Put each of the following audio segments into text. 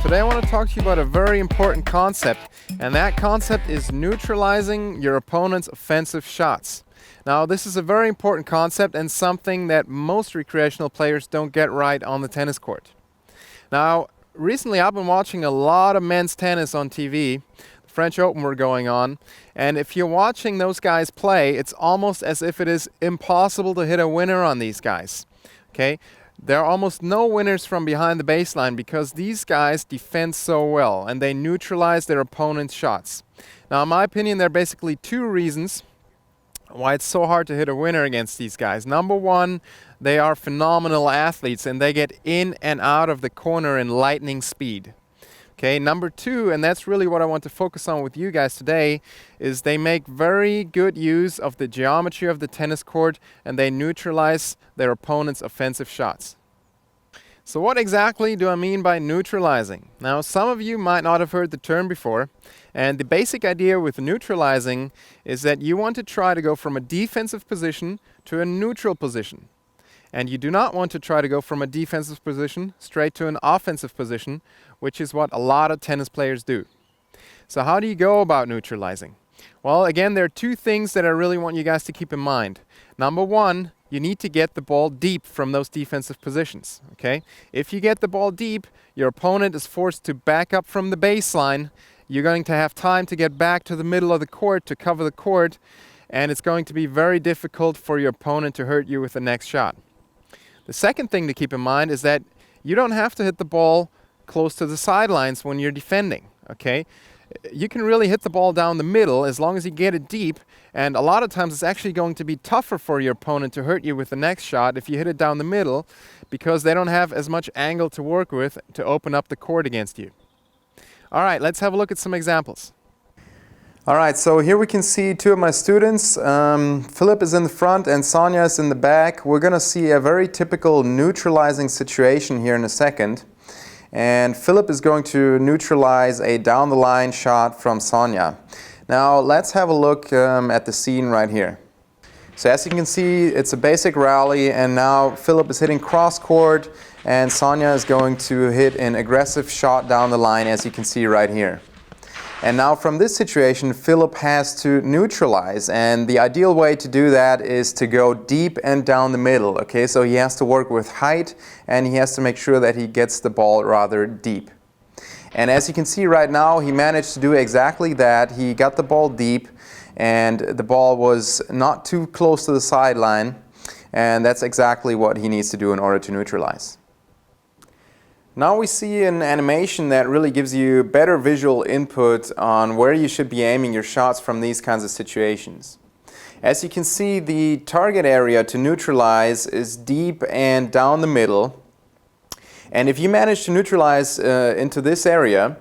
Today I want to talk to you about a very important concept, and that concept is neutralizing your opponent's offensive shots. Now, this is a very important concept and something that most recreational players don't get right on the tennis court. Now, recently I've been watching a lot of men's tennis on TV. The French Open were going on, and if you're watching those guys play, it's almost as if it is impossible to hit a winner on these guys. Okay? There are almost no winners from behind the baseline because these guys defend so well and they neutralize their opponent's shots. Now, in my opinion, there are basically two reasons why it's so hard to hit a winner against these guys. Number one, they are phenomenal athletes and they get in and out of the corner in lightning speed. Okay, number two, and that's really what I want to focus on with you guys today, is they make very good use of the geometry of the tennis court and they neutralize their opponent's offensive shots. So what exactly do I mean by neutralizing? Now, some of you might not have heard the term before, and the basic idea with neutralizing is that you want to try to go from a defensive position to a neutral position. And you do not want to try to go from a defensive position straight to an offensive position, which is what a lot of tennis players do. So how do you go about neutralizing? Well, again, there are two things that I really want you guys to keep in mind. Number one, you need to get the ball deep from those defensive positions. Okay? If you get the ball deep, your opponent is forced to back up from the baseline. You're going to have time to get back to the middle of the court to cover the court, and it's going to be very difficult for your opponent to hurt you with the next shot. The second thing to keep in mind is that you don't have to hit the ball close to the sidelines when you're defending, okay? You can really hit the ball down the middle as long as you get it deep, and a lot of times it's actually going to be tougher for your opponent to hurt you with the next shot if you hit it down the middle because they don't have as much angle to work with to open up the court against you. All right, let's have a look at some examples. All right, so here we can see two of my students. Philip is in the front and Sonia is in the back. We're going to see a very typical neutralizing situation here in a second. And Philip is going to neutralize a down-the-line shot from Sonia. Now, let's have a look at the scene right here. So as you can see, it's a basic rally, and now Philip is hitting cross-court, and Sonia is going to hit an aggressive shot down the line, as you can see right here. And now from this situation, Philip has to neutralize, and the ideal way to do that is to go deep and down the middle. Okay, so he has to work with height and he has to make sure that he gets the ball rather deep. And as you can see right now, he managed to do exactly that. He got the ball deep and the ball was not too close to the sideline, and that's exactly what he needs to do in order to neutralize. Now we see an animation that really gives you better visual input on where you should be aiming your shots from these kinds of situations. As you can see, the target area to neutralize is deep and down the middle. And if you manage to neutralize into this area,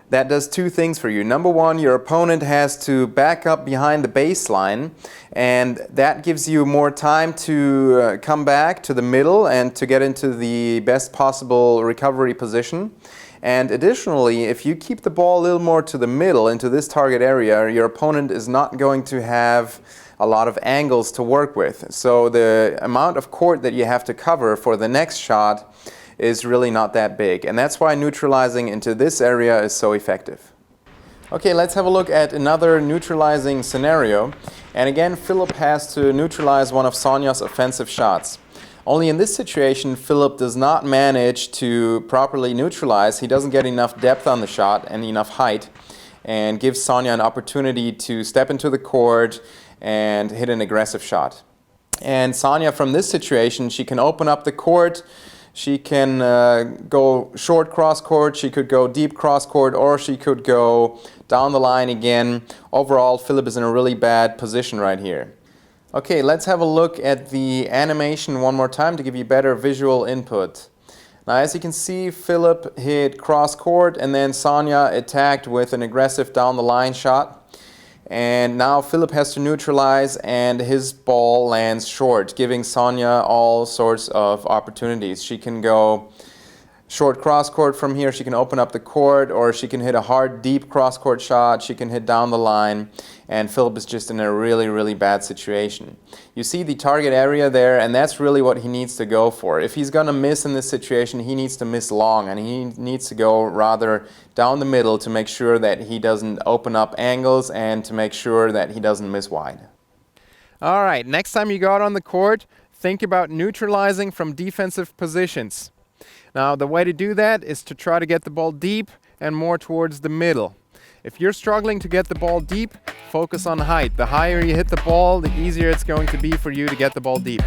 that does two things for you. Number one, your opponent has to back up behind the baseline, and that gives you more time to come back to the middle and to get into the best possible recovery position. And additionally, if you keep the ball a little more to the middle into this target area, your opponent is not going to have a lot of angles to work with. So the amount of court that you have to cover for the next shot is really not that big, and that's why neutralizing into this area is so effective. Okay, let's have a look at another neutralizing scenario. And again, Philip has to neutralize one of Sonia's offensive shots. Only in this situation, Philip does not manage to properly neutralize. He doesn't get enough depth on the shot and enough height, and gives Sonia an opportunity to step into the court and hit an aggressive shot. And Sonia, from this situation, she can open up the court. She can go short cross-court, she could go deep cross-court, or she could go down the line again. Overall, Philip is in a really bad position right here. Okay, let's have a look at the animation one more time to give you better visual input. Now, as you can see, Philip hit cross-court and then Sonia attacked with an aggressive down-the-line shot. And now Philip has to neutralize and his ball lands short, giving Sonia all sorts of opportunities. She can go short cross court from here, she can open up the court, or she can hit a hard, deep cross court shot. She can hit down the line, and Philip is just in a really, really bad situation. You see the target area there, and that's really what he needs to go for. If he's going to miss in this situation, he needs to miss long, and he needs to go rather down the middle to make sure that he doesn't open up angles and to make sure that he doesn't miss wide. All right, next time you go out on the court, think about neutralizing from defensive positions. Now, the way to do that is to try to get the ball deep and more towards the middle. If you're struggling to get the ball deep, focus on height. The higher you hit the ball, the easier it's going to be for you to get the ball deep.